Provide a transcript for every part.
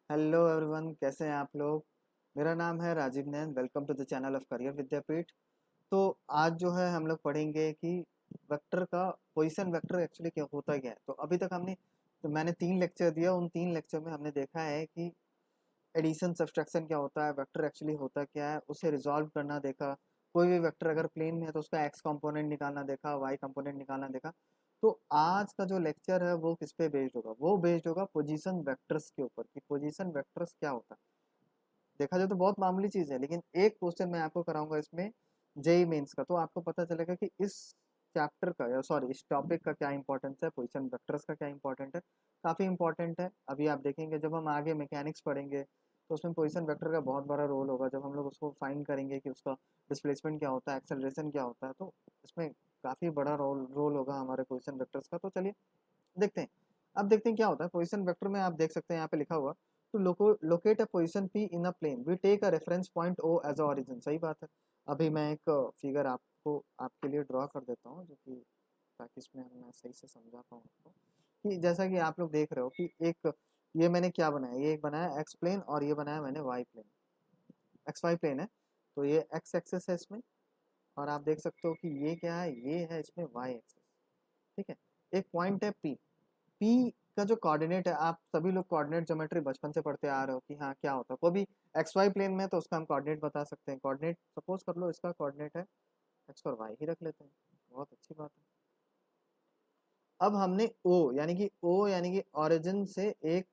Hello everyone, कैसे हैं आप लोग। मेरा नाम है Rajiv Nain. Welcome to the channel of career Vidyapeeth. तो आज जो है हम लोग पढ़ेंगे कि वेक्टर का पोजीशन वेक्टर एक्चुअली क्या होता क्या है। तो अभी तक मैंने 3 लेक्चर दिया। उन 3 लेक्चर में हमने देखा है कि एडिशन सब्सट्रैक्शन क्या होता है, वेक्टर एक्चुअली होता क्या है, उसे रिजॉल्व करना देखा। कोई भी वेक्टर अगर प्लेन में है तो उसका एक्स कंपोनेंट निकालना देखा, वाई कंपोनेंट निकालना देखा। तो आज का जो लेक्चर है वो किस पे बेस्ड होगा, वो बेस्ड होगा पोजीशन वेक्टर्स के ऊपर कि पोजीशन वेक्टर्स क्या होता है। देखा जाए तो बहुत मामूली चीज़ है, लेकिन एक क्वेश्चन मैं आपको कराऊंगा इसमें जेई मेंस का, तो आपको पता चलेगा कि इस चैप्टर का या सॉरी इस टॉपिक का क्या इंपॉर्टेंस है, पोजीशन वेक्टर्स का क्या इंपॉर्टेंट है। काफ़ी इंपॉर्टेंट है। अभी आप देखेंगे जब हम आगे मैकेनिक्स पढ़ेंगे तो उसमें पोजीशन वेक्टर का बहुत बड़ा रोल होगा। जब हम लोग उसको फाइंड करेंगे कि उसका डिस्प्लेसमेंट क्या होता है, एक्सेलरेशन क्या होता है, तो इसमें काफ़ी बड़ा रोल रोल होगा हमारे पोजीशन वेक्टर्स का। तो चलिए देखते हैं। अब देखते हैं क्या होता है पोजीशन वेक्टर में। आप देख सकते हैं यहाँ पे लिखा हुआ to locate a position P in a plane we take a reference point O as a origin. सही बात है। अभी मैं एक फिगर आपको आपके लिए ड्रॉ कर देता हूँ, जो कि ताकि इसमें मैं सही से समझा पाऊँ आपको। कि जैसा कि आप लोग देख रहे हो कि एक ये मैंने क्या बनाया, ये एक बनाया एक्स प्लेन और ये बनाया मैंने Y plane. X Y plane है तो ये एक्स एक्सेस है इसमें, और आप देख सकते हो कि ये क्या है, ये है इसमें वाई एक्सेस। ठीक है। एक पॉइंट है पी। पी का जो कोऑर्डिनेट है, आप सभी लोग कोऑर्डिनेट ज्योमेट्री बचपन से पढ़ते आ रहे हो कि हाँ क्या होता है। कोई भी एक्स वाई प्लेन में है तो उसका हम कोऑर्डिनेट बता सकते हैं। कोऑर्डिनेट सपोज कर लो इसका कोऑर्डिनेट है एक्स और वाई ही रख लेते हैं। बहुत अच्छी बात है। अब हमने ओ यानी कि ओरिजिन से एक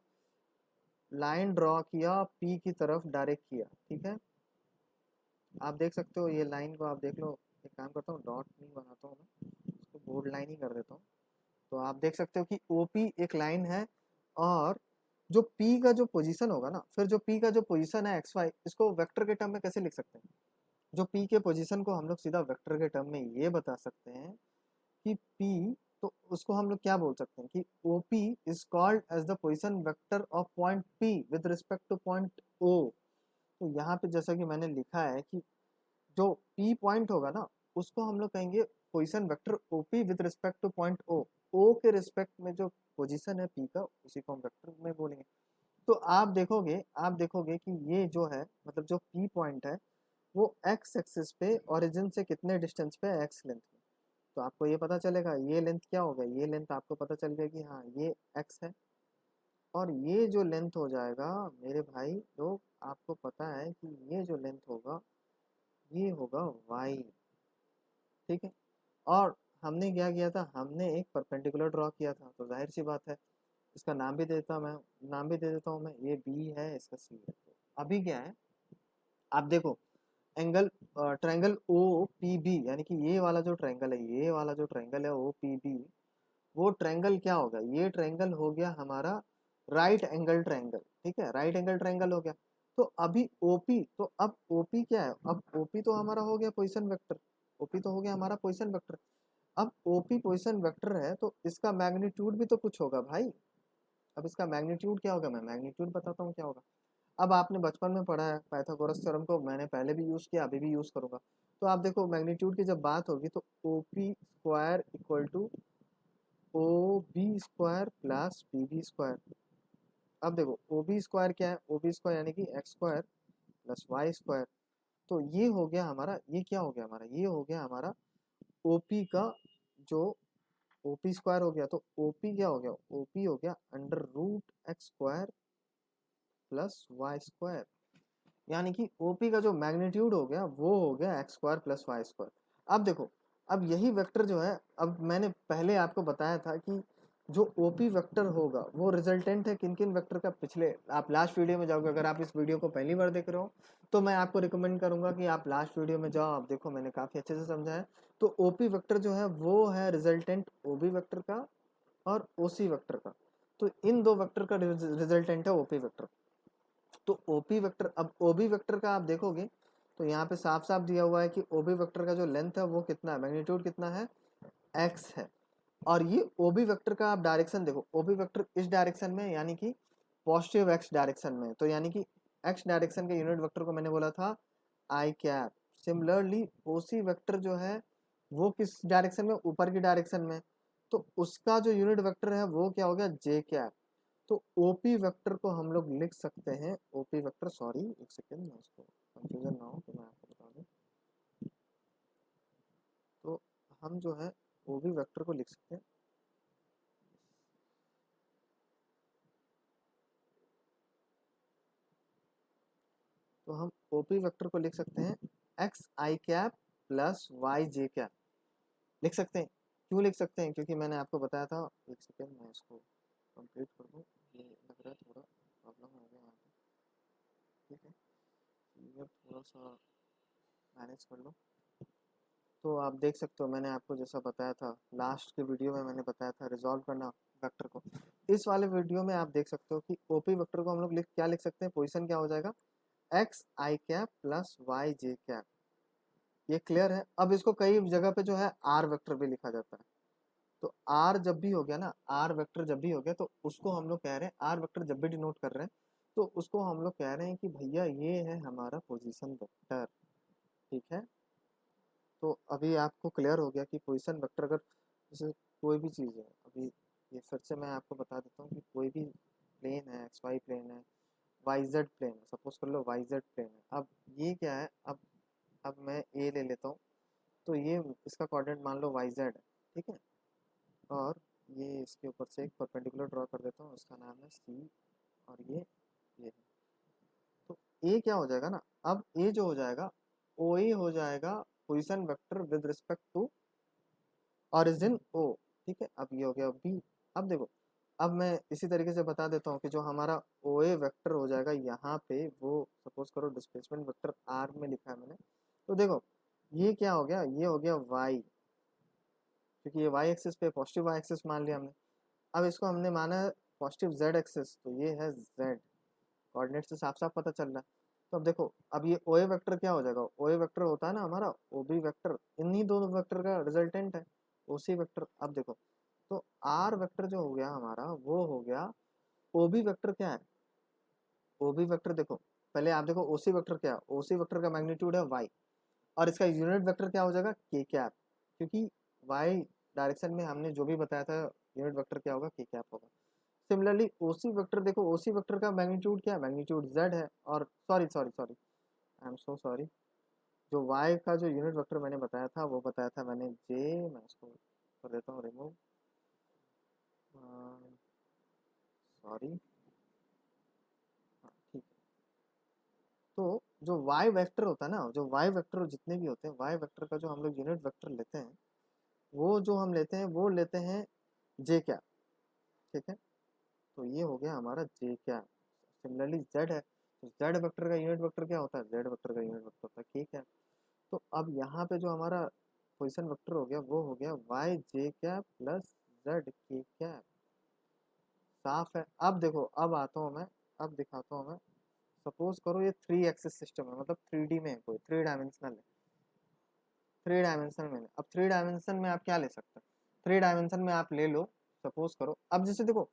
लाइन ड्रॉ किया, पी की तरफ डायरेक्ट किया। ठीक है। आप देख सकते हो ये लाइन को, आप देख लो। एक काम करता हूँ, डॉट नहीं बनाता हूँ मैं, इसको बोर्ड लाइन ही कर देता हूँ। तो आप देख सकते हो कि ओपी एक लाइन है, और जो पी का जो पोजीशन होगा ना, फिर जो पी का जो पोजीशन है एक्स वाई, इसको वेक्टर के टर्म में कैसे लिख सकते हैं। जो पी के पोजीशन को हम लोग सीधा वेक्टर के टर्म में ये बता सकते हैं कि पी, तो उसको हम लोग क्या बोल सकते हैं कि OP is called as the position vector of point P with respect to point O. तो यहाँ पे जैसा कि मैंने लिखा है कि जो पी पॉइंट होगा ना, उसको हम लोग कहेंगे position vector OP with respect to point O. O के रिस्पेक्ट में जो पोजीशन है पी का, उसी को हम वेक्टर में बोलेंगे। तो आप देखोगे कि ये जो है, मतलब जो पी पॉइंट है, वो एक्स एक्सिस पे ओरिजिन से कितने डिस्टेंस पे, एक्स लेंथ में। तो आपको ये पता चलेगा ये लेंथ क्या होगा, ये लेंथ आपको पता चल गया कि हाँ ये एक्स है। और ये जो लेंथ हो जाएगा मेरे भाई लोग, आपको पता है कि ये जो लेंथ होगा ये होगा वाई। ठीक है। और हमने क्या किया था, हमने एक परपेंडिकुलर ड्रॉ किया था, तो जाहिर सी बात है इसका नाम भी दे देता हूँ मैं, ये बी है, इसका सी है। तो अभी क्या है, आप देखो angle triangle O P B, यानी कि ये वाला जो ट्रायंगल है, ये वाला जो ट्रायंगल है ओ पी बी, वो ट्रायंगल क्या होगा, ये ट्रायंगल हो गया हमारा राइट एंगल ट्रायंगल। ठीक है, राइट एंगल ट्रायंगल हो गया। तो अभी ओपी, तो अब ओपी क्या है, अब ओपी तो हमारा हो गया पोजीशन वेक्टर। ओपी तो हो गया हमारा पोजीशन वेक्टर। अब ओपी पोजीशन वेक्टर है तो इसका मैग्नीट्यूड भी तो कुछ होगा भाई। अब इसका मैग्नीट्यूड क्या होगा, मैं मैग्नीट्यूड बताता हूँ क्या होगा। अब आपने बचपन में पढ़ा है पाइथागोरस थ्योरम को, मैंने पहले भी यूज किया, अभी भी यूज करूंगा। तो आप देखो मैग्नीट्यूड की जब बात होगी तो O P square equal to O B square plus B B square. अब देखो ओ बी स्क्वायर क्या है, ओ बी स्क्वायर यानी कि X square plus Y square. तो ये हो गया हमारा, ये क्या हो गया हमारा, ये हो गया हमारा ओपी का जो ओपी स्क्वायर हो गया। तो ओपी क्या हो गया, ओपी हो गया under root X square plus Y square. यानी कि ओपी का जो मैग्नीट्यूड हो गया वो हो गया X square plus Y square. अब देखो, अब यही वेक्टर जो है, अब मैंने पहले आपको बताया था कि जो ओपी वेक्टर होगा वो रिजल्टेंट है किन किन वेक्टर का। पिछले आप लास्ट वीडियो में जाओगे, अगर आप इस वीडियो को पहली बार देख रहे हो तो मैं आपको रिकमेंड करूंगा कि आप लास्ट वीडियो में जाओ, आप देखो मैंने काफी अच्छे से समझा है। तो ओपी वेक्टर जो है वो है रिजल्टेंट ओबी वेक्टर का और ओसी वेक्टर का। तो इन दो वेक्टर का रिजल्टेंट है ओपी वेक्टर। तो ओपी वेक्टर, अब ओबी वेक्टर का आप देखोगे तो यहाँ पे साफ साफ दिया हुआ है कि ओबी वेक्टर का जो लेंथ है वो कितना है, मैग्नीट्यूड कितना है, एक्स है। और ये ओबी वेक्टर का आप डायरेक्शन देखो, ओबी वेक्टर इस डायरेक्शन में यानी कि पॉजिटिव एक्स डायरेक्शन में, तो यानी कि एक्स डायरेक्शन के यूनिट वेक्टर को मैंने बोला था आई कैप। सिमिलरली ओसी वेक्टर जो है वो किस डायरेक्शन में, ऊपर की डायरेक्शन में, तो उसका जो यूनिट वेक्टर है वो क्या हो गया, जे कैप। तो ओपी वेक्टर को हम लोग लिख सकते हैं, ओपी वेक्टर, सॉरी एक सेकेंड, मैं इसको कंफ्यूजन ना हो तो मैं आपको बता दूं। तो हम जो है ओपी वेक्टर को लिख सकते हैं, तो हम ओपी वेक्टर को लिख सकते हैं एक्स आई कैप प्लस वाई जे कैप, लिख सकते हैं। क्यों लिख सकते हैं? क्योंकि मैंने आपको बताया था, एक सेकेंड मैं इसको कंप्लीट कर दूं, ये लग रहा है थोड़ा प्रॉब्लम हो गया यहाँ पे, ठीक है, फिगर थोड़ा सा मैनेज कर लो। तो आप देख सकते हो मैंने आपको जैसा बताया था लास्ट के वीडियो में, मैंने बताया था रिजॉल्व करना वेक्टर को। इस वाले वीडियो में आप देख सकते हो कि ओपी वेक्टर को हम लोग क्या लिख सकते हैं, पोजीशन क्या हो जाएगा, एक्स आई कैप प्लस वाई जे कैप। ये क्लियर है? अब इसको कई जगह पे जो है आर वेक्टर भी लिखा जाता है। तो आर जब भी हो गया ना, आर वेक्टर जब भी हो गया, तो उसको हम लोग कह रहे हैं, आर वेक्टर जब भी डिनोट कर रहे हैं तो उसको हम लोग कह रहे हैं कि भैया ये है हमारा पोजीशन वेक्टर, ठीक है। तो अभी आपको क्लियर हो गया कि पोजीशन वेक्टर अगर जैसे कोई भी चीज़ है, अभी ये फिर से मैं आपको बता देता हूँ कि कोई भी प्लेन है, एक्स वाई प्लेन है, वाई जेड प्लेन है, सपोज कर लो वाई जेड प्लेन है। अब ये क्या है, अब मैं ए ले लेता हूँ, तो ये इसका कोऑर्डिनेट मान लो वाई जेड है, ठीक है। और ये इसके ऊपर से एक परपेंडिकुलर ड्रॉ कर देता हूँ, उसका नाम है सी, और ये है। तो ए क्या हो जाएगा ना, अब ए जो हो जाएगा ओ ए हो जाएगा position vector with respect to origin O, ठीक है। अब ये हो गया बी। अब देखो, अब मैं इसी तरीके से बता देता हूँ कि जो हमारा ओ ए वेक्टर हो जाएगा यहाँ पे, वो सपोज करो डिस्प्लेसमेंट वेक्टर आर में लिखा है मैंने, तो देखो ये क्या हो गया, ये हो गया वाई, क्योंकि ये वाई एक्सिस पे पॉजिटिव वाई एक्सिस मान लिया हमने। अब इसको हमने माना है पॉजिटिव जेड एक्सिस, तो ये है जेड, कोऑर्डिनेट से साफ साफ पता चल रहा है। तो अब देखो, अब ये ओ ए वेक्टर क्या हो जाएगा, ओ ए वेक्टर होता है ना हमारा ओ बी वेक्टर, इन्हीं दोनों वेक्टर का रिजल्टेंट है ओ सी वेक्टर। अब देखो, तो आर वेक्टर जो हो गया हमारा वो हो गया, ओ बी वेक्टर क्या है, ओ बी वेक्टर देखो, पहले आप देखो ओ सी वेक्टर क्या है, ओ सी वेक्टर का मैग्नीट्यूड है वाई, और इसका यूनिट वेक्टर क्या हो जाएगा, के कैप, क्योंकि वाई डायरेक्शन में हमने जो भी बताया था यूनिट वेक्टर क्या होगा, के कैप होगा। सिमिलरली ओसी वेक्टर देखो, ओसी वेक्टर का मैग्नीट्यूड क्या है, मैग्नीट्यूड जेड है, और sorry sorry sorry, I am so sorry, जो वाई का जो यूनिट वेक्टर मैंने बताया था वो बताया था मैंने जे, मैं इसको कर देता हूँ रिमूव, सॉरी, हाँ ठीक है। तो जो वाई वेक्टर होता है ना, जो वाई वेक्टर जितने भी होते हैं, वाई वेक्टर का जो हम लोग यूनिट वेक्टर लेते हैं, वो जो हम लेते हैं वो लेते हैं जे क्या, ठीक है। तो ये हो गया हमारा जे क्या। सिमिलरली जेड है, तो जेड वेक्टर का यूनिट वेक्टर क्या होता है, जेड वेक्टर का यूनिट वेक्टर होता है के क्या। तो अब यहाँ पे जो हमारा पोजीशन वेक्टर हो गया वो हो गया वाई जे क्या प्लस जेड के क्या। साफ है? अब देखो, अब आता हूँ मैं, अब दिखाता हूँ मैं। सपोज करो ये थ्री एक्सिस सिस्टम है, मतलब थ्री डी में है, कोई थ्री डायमेंशनल है, थ्री डायमेंशन में। अब थ्री डायमेंशन में आप क्या ले सकते हो, थ्री डायमेंशन में आप ले लो, सपोज करो, अब जैसे देखो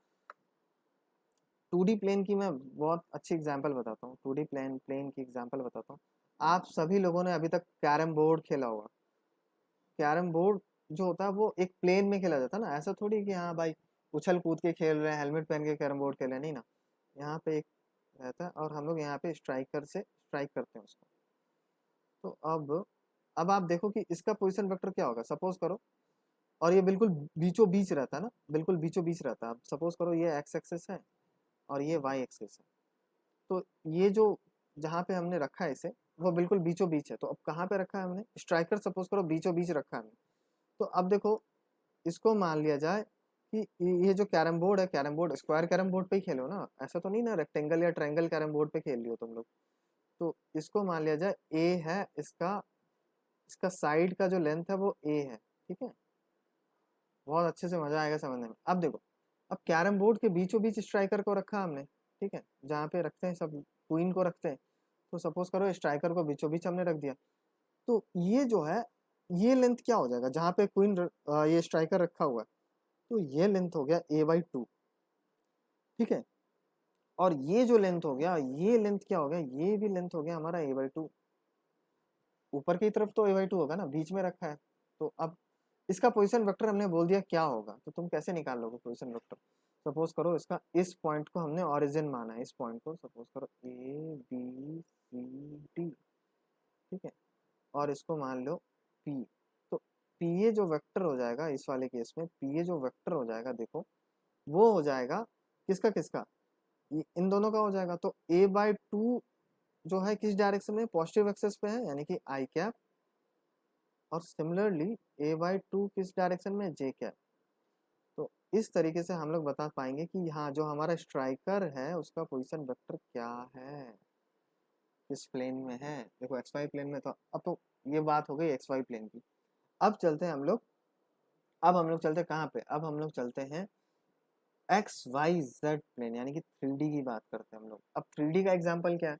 टू डी प्लेन की मैं बहुत अच्छी एग्जांपल बताता हूँ, टू डी प्लेन प्लेन की एग्जांपल बताता हूँ। आप सभी लोगों ने अभी तक कैरम बोर्ड खेला होगा। कैरम बोर्ड जो होता है वो एक प्लेन में खेला जाता है ना, ऐसा थोड़ी कि हाँ भाई उछल कूद के खेल रहे हैं, हेलमेट पहन के कैरम बोर्ड खेल रहे हैं, नहीं ना। यहाँ पे एक रहता है और हम लोग यहाँ पे स्ट्राइकर से स्ट्राइक करते हैं उसको। तो अब आप देखो कि इसका पोजीशन वेक्टर क्या होगा, सपोज करो, और ये बिल्कुल बीचों बीच रहता है ना, बिल्कुल बीचों बीच रहता है। अब सपोज करो ये एक्स एक्सिस है और ये वाई एक्सिस है, तो ये जो जहाँ पे हमने रखा है इसे, वो बिल्कुल बीचों बीच है। तो अब कहाँ पे रखा है हमने, स्ट्राइकर सपोज करो बीचों बीच रखा है हमने। तो अब देखो, इसको मान लिया जाए कि ये जो कैरम बोर्ड है, carrom board square carrom board पे ही खेलो ना, ऐसा तो नहीं ना रेक्टेंगल या ट्रायंगल कैरम बोर्ड पे खेल लियो तुम लोग। तो इसको मान लिया जाए ए है इसका, इसका साइड का जो लेंथ है वो ए है, ठीक है। बहुत अच्छे से मजा आएगा समझने में। अब देखो, अब कैरम बोर्ड के बीचों बीच स्ट्राइकर को रखा हमने, ठीक है, जहाँ पे रखते हैं सब क्वीन को रखते हैं। तो सपोज करो स्ट्राइकर को बीचों बीच हमने रख दिया, तो ये जो है ये लेंथ क्या हो जाएगा, जहाँ पे क्वीन ये स्ट्राइकर रखा हुआ है, तो ये लेंथ हो गया ए बाई टू, ठीक है। और ये जो लेंथ हो गया, ये लेंथ क्या हो गया, ये भी लेंथ हो गया हमारा ए बाई टू। ऊपर की तरफ तो ए बाई टू होगा ना, बीच में रखा है। तो अब इसका पोजीशन वेक्टर हमने बोल दिया क्या होगा, तो तुम कैसे निकाल लोगे पोजीशन वेक्टर। सपोज करो इसका इस पॉइंट को हमने ओरिजिन माना है, इस पॉइंट को सपोज करो ए बी सी डी, ठीक है, और इसको मान लो पी। तो पी ए जो वेक्टर हो जाएगा इस वाले केस में, पी ए जो वेक्टर हो जाएगा देखो, वो हो जाएगा किसका किसका, इन दोनों का हो जाएगा। तो ए बाई टू जो है किस डायरेक्शन में, पॉजिटिव एक्सेस पे है यानी कि आई कैप, और सिमिलरली ए बाई टू किस डायरेक्शन में, जे कैप। तो इस तरीके से हम लोग बता पाएंगे कि हाँ जो हमारा स्ट्राइकर है उसका पोजीशन वेक्टर क्या है, किस प्लेन में है। देखो एक्स वाई प्लेन में, तो अब तो ये बात हो गई एक्स वाई प्लेन की। अब चलते हैं हम लोग, अब हम लोग चलते हैं कहाँ पे, अब हम लोग चलते हैं एक्स वाई जेड प्लेन यानी कि 3D की बात करते हैं हम लोग। अब 3D का एग्जांपल क्या है,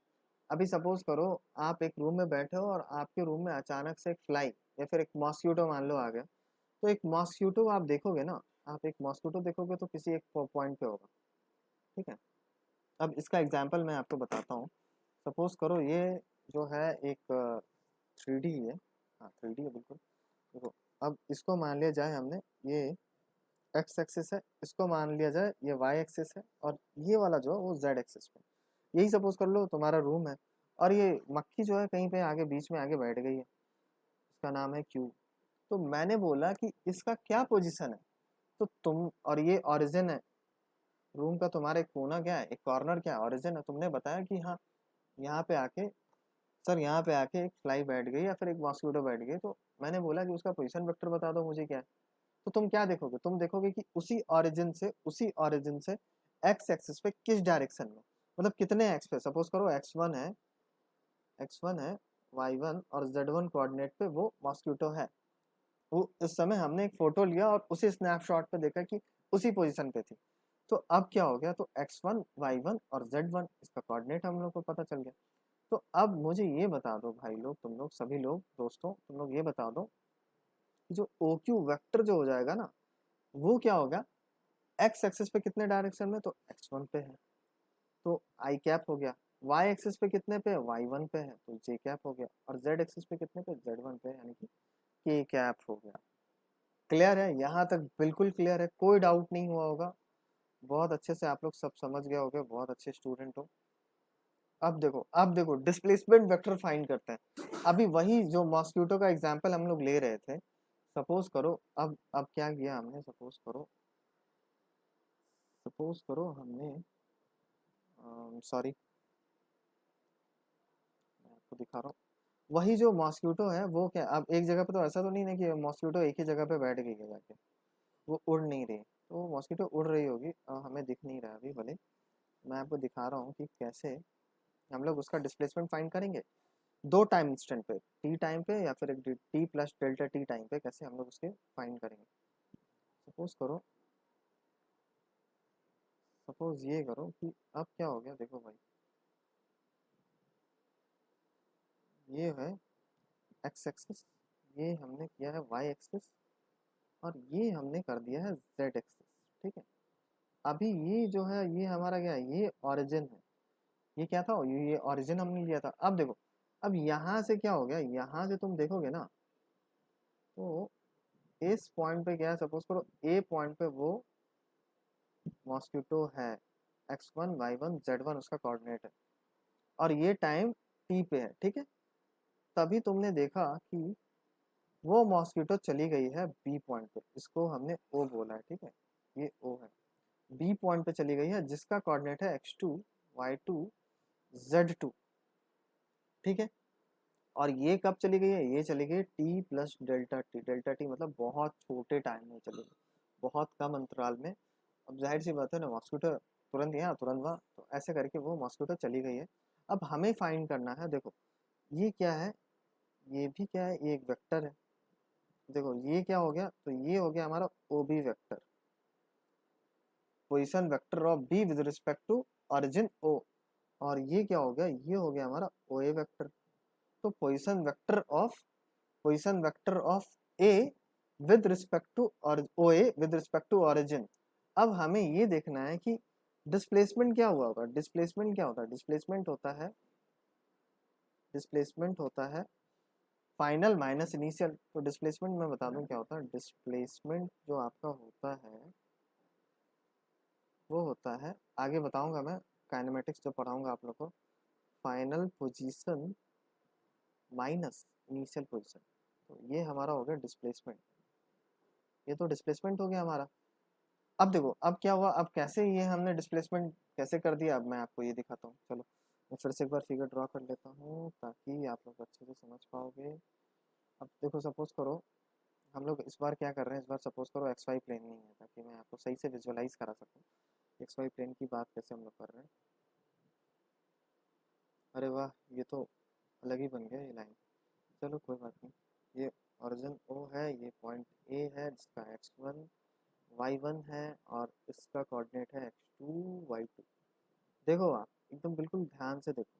अभी सपोज करो आप एक रूम में बैठे हो और आपके रूम में अचानक से एक फ्लाई या फिर एक मॉस्क्यूटो मान लो आ गया। तो एक मॉस्क्यूटो आप देखोगे ना, आप एक मॉस्क्यूटो देखोगे तो किसी एक पॉइंट पे होगा, ठीक है। अब इसका एग्जांपल मैं आपको बताता हूँ। सपोज करो ये जो है एक 3D है, हाँ 3D है बिल्कुल। देखो अब इसको मान लिया जाए हमने, ये एक्स एक्सिस है, इसको मान लिया जाए ये वाई एक्सिस है, और ये वाला जो है वो जेड एक्सिस पे। यही सपोज कर लो तुम्हारा रूम है, और ये मक्खी जो है कहीं पे आगे बीच में आगे बैठ गई है, इसका नाम है क्यू। तो मैंने बोला कि इसका क्या पोजीशन है, तो तुम, और ये ओरिजिन है रूम का, तुम्हारा एक कोना क्या है, एक कॉर्नर क्या है, ओरिजिन है। तुमने बताया कि हाँ यहाँ पे आके, सर यहाँ पे आके एक फ्लाई बैठ गई या फिर एक मॉस्किटो बैठ गई, तो मैंने बोला कि उसका पोजीशन वेक्टर बता दो मुझे क्या है। तो तुम क्या देखोगे, तुम देखोगे कि उसी ओरिजिन से एक्स एक्सिस पे किस डायरेक्शन में, मतलब कितने एक्स पे, सपोज करो एक्स वन है वाई 1 और जेड 1 कोऑर्डिनेट पे वो मॉस्किटो है। वो इस समय हमने एक फोटो लिया और उसी स्नैपशॉट पे देखा कि उसी पोजीशन पे थी। तो अब क्या हो गया, तो x1 y1 और z1 इसका कोऑर्डिनेट हम लोग को पता चल गया। तो अब मुझे ये बता दो भाई लोग, तुम लोग सभी लोग दोस्तों, तुम लोग ये बता दो कि जो ओ क्यू वेक्टर जो हो जाएगा ना, वो क्या होगा, एक्स एक्सिस पे कितने डायरेक्शन में, तो x1 पे है तो आई कैप हो गया, वाई एक्सिस पे कितने पे, y1 पे है तो जे कैप हो गया, और जेड एक्सिस पे कितने पे, z1 पे यानी कि के कैप हो गया। क्लियर है, यहाँ तक बिल्कुल क्लियर है, कोई डाउट नहीं हुआ होगा। बहुत अच्छे से आप लोग सब समझ गए होगे, बहुत अच्छे स्टूडेंट हो। अब देखो डिस्प्लेसमेंट वेक्टर फाइंड करते हैं। अभी वही जो मॉस्किटो का एग्जांपल हम लोग ले रहे थे, सपोज करो अब क्या किया हमने, सपोज करो हमने, सॉरी मैं आपको दिखा रहा हूँ, वही जो मॉस्किटो है वो क्या, अब एक जगह पे तो ऐसा तो नहीं ना कि मॉस्किटो एक ही जगह पे बैठ गई है जाके, वो उड़ नहीं रही। तो मॉस्किटो उड़ रही होगी, हमें दिख नहीं रहा अभी भले, मैं आपको दिखा रहा हूँ कि कैसे हम लोग उसका डिस्प्लेसमेंट फाइंड करेंगे दो टाइम इंस्टेंट पे, टी टाइम पे या फिर एक T plus delta T time पे, कैसे हम लोग उसके फाइंड करेंगे। सपोज करो, सपोज ये करो कि अब क्या हो गया, देखो भाई ये है एक्स एक्सिस, ये हमने किया है वाई एक्सिस, और ये हमने कर दिया है जेड एक्सिस, ठीक है। अभी ये जो है ये हमारा क्या है, ये ओरिजिन है, ये क्या था, ये ओरिजिन हमने लिया था। अब देखो, अब यहाँ से क्या हो गया, यहाँ से तुम देखोगे ना, तो इस पॉइंट पे क्या है, सपोज करो ए पॉइंट पे वो मॉस्किटो है, x1 y1 z1 उसका कोऑर्डिनेट है, और ये टाइम टी पे है, ठीक है। तभी तुमने देखा कि वो मॉस्किटो चली गई है बी पॉइंट पे, इसको हमने ओ बोला है, ठीक है, ये ओ है, बी पॉइंट पे चली गई है जिसका कोऑर्डिनेट है x2 y2 z2, ठीक है। और ये कब चली गई है, ये चली गई T plus delta T, delta T मतलब बहुत छोटे टाइम में चली गई, बहुत कम अंतराल में। अब जाहिर सी बात है ना, मॉस्किटो तुरंत यहाँ तुरंत वहाँ, तो ऐसे करके वो मॉस्किटो चली गई है। अब हमें फाइंड करना है, देखो ये क्या है, ये भी क्या है, ये एक वेक्टर है। देखो ये क्या हो गया, तो ये हो गया हमारा O B vector, position vector of B with respect to origin O. और ये क्या हो गया, ये हो गया हमारा ओ ए वेक्टर। तो position vector of A with respect to और O A with respect to origin. अब हमें ये देखना है कि डिस्प्लेसमेंट क्या हुआ होगा, डिस्प्लेसमेंट क्या होता है, डिस्प्लेसमेंट होता है फाइनल माइनस इनिशियल। तो डिस्प्लेसमेंट मैं बता दूं क्या होता है, डिस्प्लेसमेंट जो आपका होता है वो होता है, आगे बताऊंगा मैं, काइनेमेटिक्स जो पढ़ाऊंगा आप लोग को, final position minus initial position. तो ये हमारा हो गया डिस्प्लेसमेंट, ये तो डिस्प्लेसमेंट हो गया हमारा। अब देखो अब क्या हुआ, अब कैसे ये हमने डिस्प्लेसमेंट कैसे कर दिया, अब मैं आपको ये दिखाता हूँ। चलो मैं फिर से एक बार फिगर ड्रॉ कर लेता हूँ ताकि आप लोग अच्छे से समझ पाओगे। अब देखो सपोज करो हम लोग इस बार क्या कर रहे हैं, इस बार सपोज करो एक्स वाई प्लेन नहीं है, ताकि मैं आपको सही से विजुअलाइज करा सकूँ एक्स वाई प्लेन की बात कैसे हम लोग कर रहे हैं। अरे वाह, ये तो अलग ही बन गया ये लाइन। चलो कोई बात नहीं, ये ओरिजिन ओ है, ये पॉइंट ए है जिसका x1 y1 है, और इसका कोऑर्डिनेट है x2 y2। देखो आप एकदम बिल्कुल ध्यान से देखो,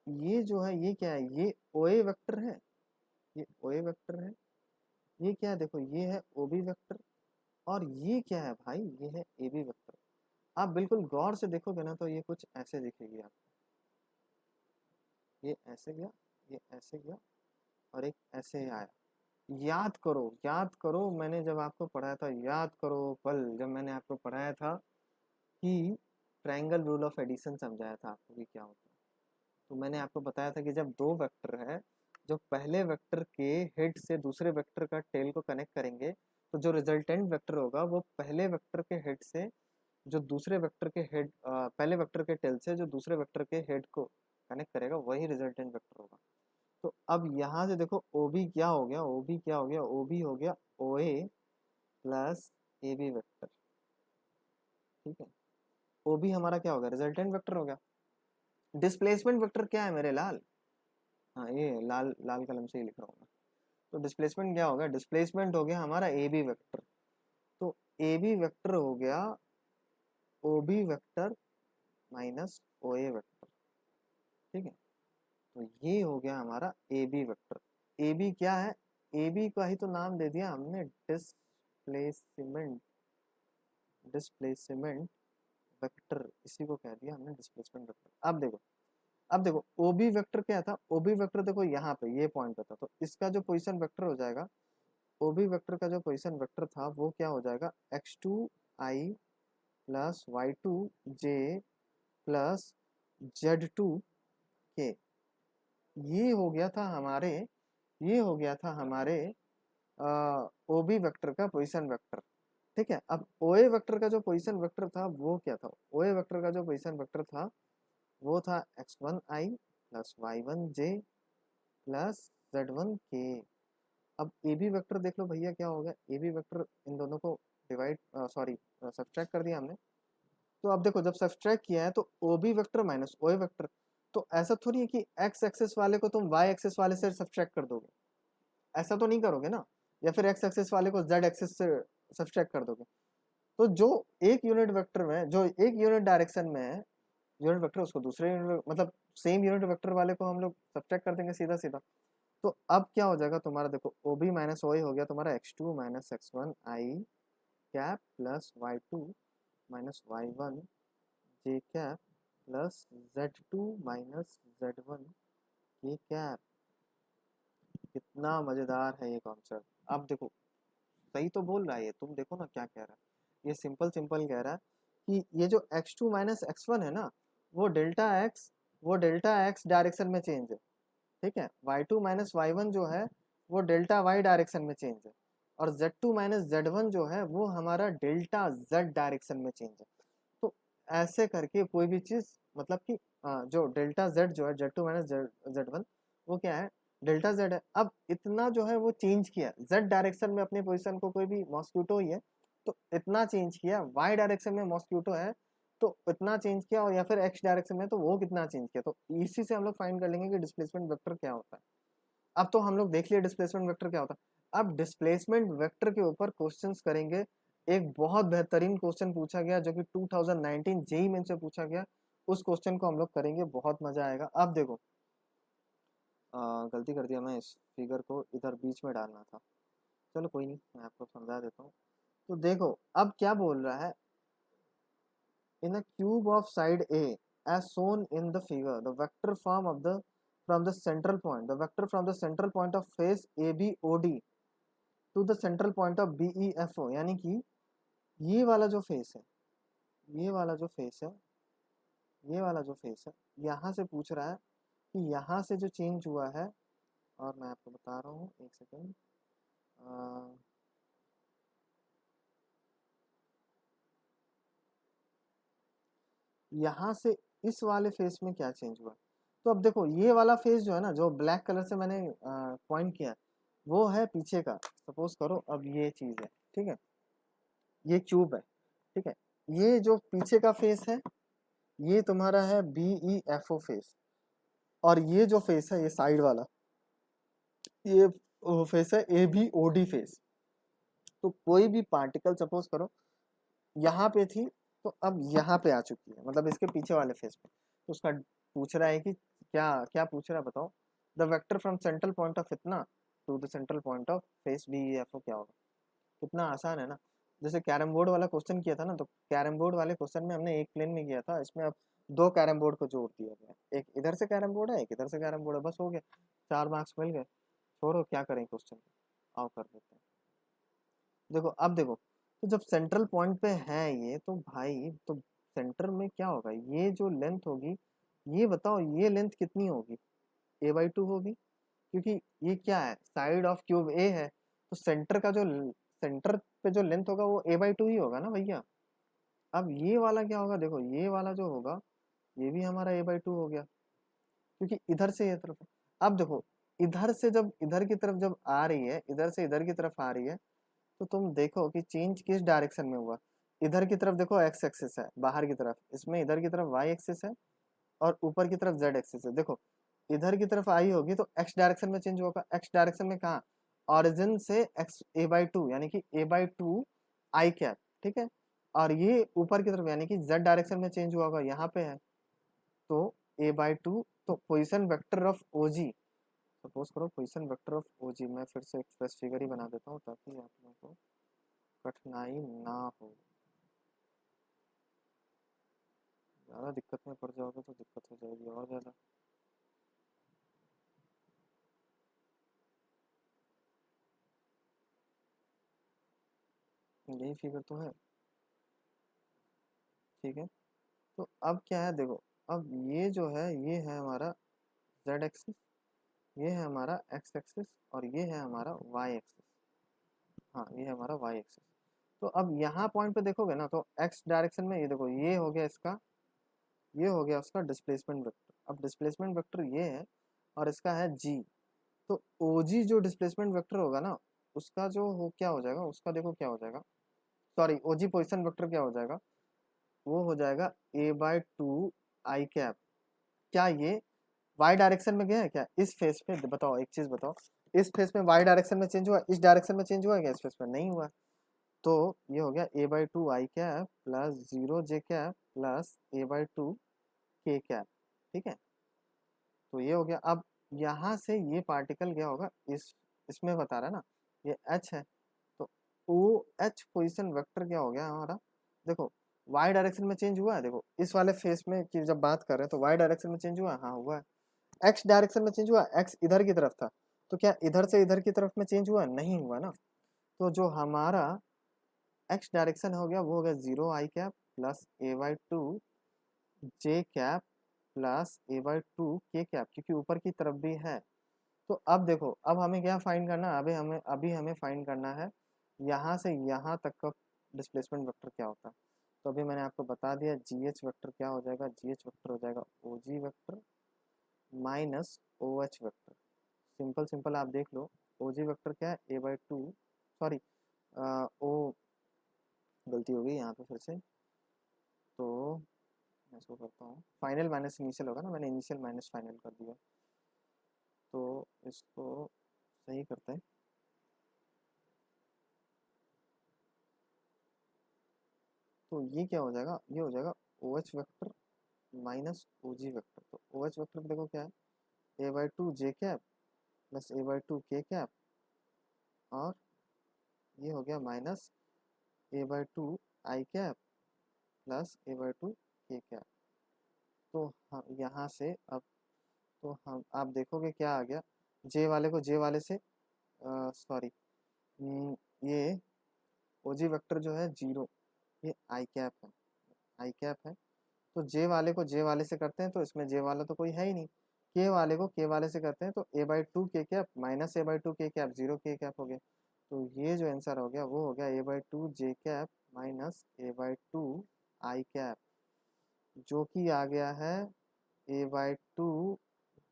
ये जो है ये क्या है, ये ओए वेक्टर है, ये ओए वेक्टर है। ये क्या है, देखो ये है ओबी वेक्टर, और ये क्या है भाई, ये है एबी वेक्टर। आप बिल्कुल गौर से देखोगे ना तो ये कुछ ऐसे दिखेगी आप, ये ऐसे गया, ये ऐसे गया, और एक ऐसे आया। याद करो मैंने जब आपको पढ़ाया था, याद करो कल जब मैंने आपको पढ़ाया था कि ट्रायंगल रूल ऑफ एडिशन समझाया था आपको कि क्या होता है। तो मैंने आपको बताया था कि जब दो वेक्टर है, जो पहले वेक्टर के हेड से दूसरे वेक्टर का टेल को कनेक्ट करेंगे, तो जो रिजल्टेंट वेक्टर होगा वो पहले वेक्टर के हेड से जो दूसरे वेक्टर के हेड, पहले वेक्टर के टेल से जो दूसरे वेक्टर के हेड को कनेक्ट करेगा वही रिजल्टेंट वेक्टर होगा। तो अब यहाँ से देखो ओ बी क्या हो गया, ओ बी क्या हो गया, ओ बी हो गया ओ ए प्लस ए बी वेक्टर। ठीक है, ओ बी हमारा क्या हो गया, रिजल्टेंट वेक्टर हो गया। डिस्प्लेसमेंट वेक्टर क्या है मेरे लाल, हाँ ये लाल लाल कलम से ही लिख रहा हूँ मैं। तो डिस्प्लेसमेंट क्या हो गया, डिस्प्लेसमेंट हो गया हमारा ए बी वेक्टर। तो ए बी वेक्टर हो गया O B vector minus O A vector. ठीक है, तो ये हो गया हमारा A B vector. A B क्या है, ए बी का ही तो नाम दे दिया हमने, डिस्प्लेसमेंट, डिस्प्लेसमेंट वेक्टर, इसी को कह दिया हमने डिस्प्लेसमेंट वेक्टर। अब देखो ओ बी वेक्टर क्या था, ओ बी वेक्टर देखो यहाँ पे ये पॉइंट पे था, तो इसका जो पोजीशन वेक्टर हो जाएगा, ओ बी वेक्टर का जो पोजीशन वेक्टर था वो क्या हो जाएगा, X two I plus Y two J plus Z two K. ये हो गया था हमारे, ये हो गया था हमारे ओ बी वेक्टर का पोजीशन वेक्टर। ठीक है, अब ओ ए वेक्टर का जो पोजीशन वेक्टर था वो क्या था, ओ ए वेक्टर का जो पोजीशन वेक्टर था वो था एक्स वन आई प्लस वाई वन जे प्लस जेड वन के। अब ए बी वेक्टर देख लो भैया क्या हो गया, ए बी वेक्टर इन दोनों को डिवाइड, सॉरी सब्ट्रैक्ट कर दिया हमने। तो अब देखो जब सब्ट्रैक्ट किया है तो ओ B vector minus O A vector, तो ऐसा थोड़ी है कि एक्स एक्सेस वाले को तुम वाई एक्सेस वाले से सब्ट्रैक्ट कर दोगे, ऐसा तो नहीं करोगे ना, या फिर एक्स एक्सेस वाले को जेड एक्सेस से सब्ट्रैक्ट कर दोगे। तो जो एक यूनिट वेक्टर में, जो एक यूनिट डायरेक्शन में है यूनिट वेक्टर, उसको दूसरे यूनिट मतलब सेम यूनिट वेक्टर वाले को हम लोग सब्ट्रैक्ट कर देंगे सीधा सीधा। तो अब क्या हो जाएगा तुम्हारा, देखो ओ बी माइनस ओ हो गया तुम्हारा X two minus X one I cap plus Y two minus Y one J cap plus Z two minus Z one K cap. कितना मजेदार है ये कॉन्सेप्ट। अब देखो सही तो बोल रहा है ये, तुम देखो ना क्या कह रहा है, ये सिंपल सिंपल कह रहा है कि ये जो X two minus X one है ना, वो डेल्टा एक्स, वो डेल्टा एक्स डायरेक्शन में चेंज है। ठीक है, Y two minus Y one जो है वो डेल्टा वाई डायरेक्शन में चेंज है, और Z two minus Z one जो है वो हमारा डेल्टा जेड डायरेक्शन में चेंज है। तो ऐसे करके कोई भी चीज मतलब कि जो डेल्टा जेड जो है, Z two minus Z one, वो क्या है, डेल्टा जेड है। अब इतना जो है वो चेंज किया जेड डायरेक्शन में अपनी पोजीशन को, कोई भी मॉस्क्यूटो ही है तो इतना चेंज किया, वाई डायरेक्शन में मॉस्क्यूटो है तो इतना चेंज किया, और या फिर एक्स डायरेक्शन में तो वो कितना चेंज किया। तो इसी से हम लोग फाइंड कर लेंगे कि डिस्प्लेसमेंट वेक्टर क्या होता है। अब तो हम लोग देख लिए डिस्प्लेसमेंट वेक्टर क्या होता है। अब डिस्प्लेसमेंट वेक्टर के ऊपर क्वेश्चंस करेंगे। एक बहुत बेहतरीन क्वेश्चन पूछा गया जो कि 2019 जेई मेन से पूछा गया, उस क्वेश्चन को हम लोग करेंगे, बहुत मजा आएगा। अब देखो गलती कर दिया, मैं इस फिगर को इधर बीच में डालना था, चलो कोई नहीं, मैं आपको समझा देता हूँ। तो देखो अब क्या बोल रहा है, in a cube of side A as shown in the figure, the vector form of the from the central point, the vector from the central point of face ABOD to the central point of BEFO, यानी कि ये वाला जो face है, ये वाला जो face है, ये वाला जो फेस है, यहाँ से पूछ रहा है कि यहाँ से जो चेंज हुआ है, और मैं आपको बता रहा हूँ, एक सेकेंड। यहाँ से इस वाले फेस में क्या चेंज हुआ। तो अब देखो ये वाला फेस जो है ना, जो ब्लैक कलर से मैंने पॉइंट किया, वो है पीछे का। सपोज करो अब ये चीज है, ठीक है, ये क्यूब है, ठीक है, ये जो पीछे का फेस है ये तुम्हारा है BEFO फेस, और ये जो फेस है ये साइड वाला, ये फेस है ABOD फेस। तो कोई भी पार्टिकल सपोज करो यहाँ पे थी, तो अब यहाँ पे आ चुकी है, मतलब इसके पीछे वाले फेस पे। तो उसका पूछ रहा है कि क्या क्या पूछ रहा है बताओ। The vector from central point of इतना to the central point of face BEFO क्या होगा। कितना आसान है ना। जैसे कैरम बोर्ड वाला क्वेश्चन किया था ना, तो कैरम बोर्ड वाले क्वेश्चन में हमने एक प्लेन में किया था, इसमें अब दो कैरम बोर्ड को जोड़ दिया गया, एक इधर से कैरम बोर्ड है, एक इधर से कैरम बोर्ड है, बस हो गया, 4 मार्क्स मिल गए। छोड़ो क्या करें क्वेश्चन, आओ कर देते हैं। देखो अब देखो, तो जब सेंट्रल पॉइंट पे है ये, तो भाई तो सेंटर में क्या होगा, ये जो लेंथ होगी, ये बताओ ये लेंथ कितनी होगी, A/2 होगी, क्योंकि ये क्या है, साइड ऑफ क्यूब A है, तो सेंटर का जो सेंटर पे जो लेंथ होगा वो A/2 ही होगा ना भैया। अब ये वाला क्या होगा, देखो ये वाला जो होगा ये भी हमारा A/2 हो गया, क्योंकि इधर से ये तरफ। अब देखो इधर से जब इधर की तरफ जब आ रही है, इधर से इधर की तरफ आ रही है, तो तुम देखो कि चेंज किस डायरेक्शन में हुआ। इधर की तरफ देखो एक्स एक्सिस है बाहर की तरफ, इसमें इधर की तरफ वाई एक्सिस है, और ऊपर की तरफ जेड एक्सिस है। देखो इधर की तरफ आई होगी तो एक्स डायरेक्शन में चेंज होगा, एक्स डायरेक्शन में कहाँ, ऑरिजिन से एक्स A/2 यानी कि A/2 आई कैप, ठीक है, और ये ऊपर की तरफ यानी कि जेड डायरेक्शन में चेंज हुआ होगा, यहाँ पे है, तो A/2, तो position vector of OG, suppose करो पोजिशन वेक्टर ऑफ OG, मैं फिर से एक्सप्रेस फिगर ही बना देता हूँ ताकि आप लोगों को कठिनाई ना हो। ज़्यादा दिक्कत में पड़ जाओगे तो दिक्कत हो जाएगी और ज़्यादा। यही फिगर तो है, ठीक है। तो अब क्या है देखो, अब ये जो है ये है हमारा जेड एक्सिस, ये है हमारा एक्स एक्सिस, और ये है हमारा वाई एक्सिस। हाँ ये है हमारा वाई एक्सिस। तो अब यहाँ पॉइंट पे देखोगे ना, तो एक्स डायरेक्शन में ये देखो ये हो गया इसका, ये हो गया उसका डिस्प्लेसमेंट वेक्टर। अब डिस्प्लेसमेंट वेक्टर ये है और इसका है जी, तो OG जो डिस्प्लेसमेंट वेक्टर होगा ना, उसका जो हो क्या हो जाएगा, उसका देखो क्या हो जाएगा, सॉरी OG पोजिशन वेक्टर क्या हो जाएगा, वो हो जाएगा A/2 आई कैप। क्या ये वाई डायरेक्शन में गया है क्या इस फेस पे, बताओ एक चीज बताओ, इस फेस में वाई डायरेक्शन में चेंज हुआ, इस डायरेक्शन में चेंज हुआ है क्या, इस फेस में नहीं हुआ। तो ये हो गया A/2 I cap plus 0 J cap plus A/2 K cap, ठीक है। तो ये हो गया। अब यहाँ से ये पार्टिकल क्या होगा, इस इसमें बता रहा है ना, ये H है, तो OH पोजिशन वेक्टर क्या हो गया हमारा, देखो वाई डायरेक्शन में चेंज हुआ है, देखो इस वाले फेस में की जब बात कर रहे हैं तो वाई डायरेक्शन में चेंज हुआ है, हाँ हुआ है। एक्स डायरेक्शन में चेंज हुआ, एक्स इधर की तरफ था, तो क्या इधर से इधर की तरफ में चेंज हुआ, नहीं हुआ ना। तो जो हमारा एक्स डायरेक्शन हो गया वो हो गया 0 I cap plus A/2 J cap plus A/2 K cap, क्योंकि ऊपर की तरफ भी है। तो अब देखो अब हमें क्या फाइंड करना है, अभी हमें फाइंड करना है यहाँ से यहाँ तक का डिस्प्लेसमेंट वेक्टर क्या होता है। तो अभी मैंने आपको बता दिया GH वेक्टर क्या हो जाएगा, GH वेक्टर हो जाएगा OG vector minus OH vector. Simple simple आप देख लो, OG वेक्टर क्या है A/2, सॉरी ओ गलती हो गई यहाँ पे फिर से, तो मैं इसको करता हूँ, फाइनल माइनस इनिशियल होगा ना, मैंने इनिशियल माइनस फाइनल कर दिया, तो इसको सही करते हैं। तो ये क्या हो जाएगा, ये हो जाएगा OH vector minus OG vector. तो OH वेक्टर देखो क्या है, A/2 J cap plus A/2 K cap, और ये हो गया minus A/2 I cap plus A/2 K cap. तो हम यहाँ से अब, तो हम आप देखोगे क्या आ गया, जे वाले को जे वाले से, सॉरी, ये OG वेक्टर जो है 0, आई कैप है, आई कैप है। तो जे वाले को जे वाले से करते हैं, तो इसमें जे वाला तो कोई है ही नहीं। के वाले को के वाले से करते हैं, तो ए बाई टू के cap minus A by to के कैप, जीरो के कैप हो गया। तो ये जो आंसर हो गया वो हो गया A by two J cap minus A by two I cap, जो कि आ गया है A by two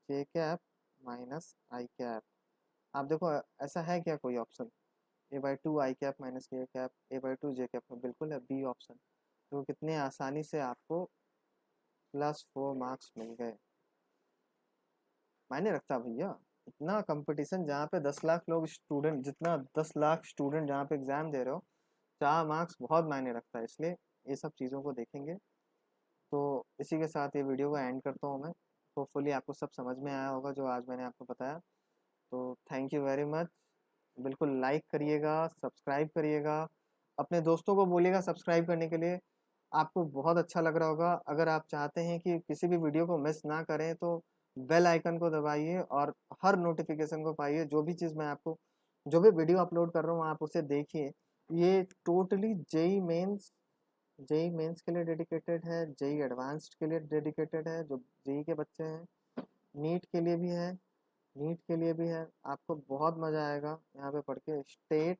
J cap minus I cap. आप देखो ऐसा है क्या कोई option, A by two I cap minus K cap A by two J cap में? बिल्कुल है, बी ऑप्शन। तो कितने आसानी से आपको +4 मार्क्स मिल गए। मायने रखता भैया, इतना कंपटीशन जहाँ पे 10 लाख लोग स्टूडेंट, जितना 10 लाख स्टूडेंट जहाँ पे एग्जाम दे रहे हो, 4 मार्क्स बहुत मायने रखता है। इसलिए ये सब चीज़ों को देखेंगे। तो इसी के साथ ये वीडियो को एंड करता हूँ मैं। होपफुली आपको सब समझ में आया होगा जो आज मैंने आपको बताया। तो थैंक यू वेरी मच। बिल्कुल लाइक करिएगा, सब्सक्राइब करिएगा, अपने दोस्तों को बोलिएगा सब्सक्राइब करने के लिए। आपको बहुत अच्छा लग रहा होगा। अगर आप चाहते हैं कि किसी भी वीडियो को मिस ना करें, तो बेल आइकन को दबाइए और हर नोटिफिकेशन को पाइए। जो भी चीज़ मैं आपको, जो भी वीडियो अपलोड कर रहा हूँ, आप उसे देखिए। ये totally JEE mains, JEE mains के लिए डेडिकेटेड है, जेई एडवांस्ड के लिए डेडिकेटेड है, जो जेई के बच्चे हैं। नीट के लिए भी है, नीट के लिए भी है। आपको बहुत मज़ा आएगा यहाँ पे पढ़ के। स्टेट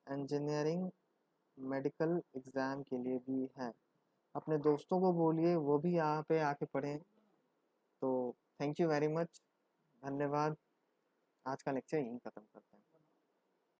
इंजीनियरिंग मेडिकल एग्ज़ाम के लिए भी है। अपने दोस्तों को बोलिए वो भी यहाँ पे आके पढ़ें। तो थैंक यू वेरी मच, धन्यवाद। आज का लेक्चर यहीं ख़त्म करते हैं।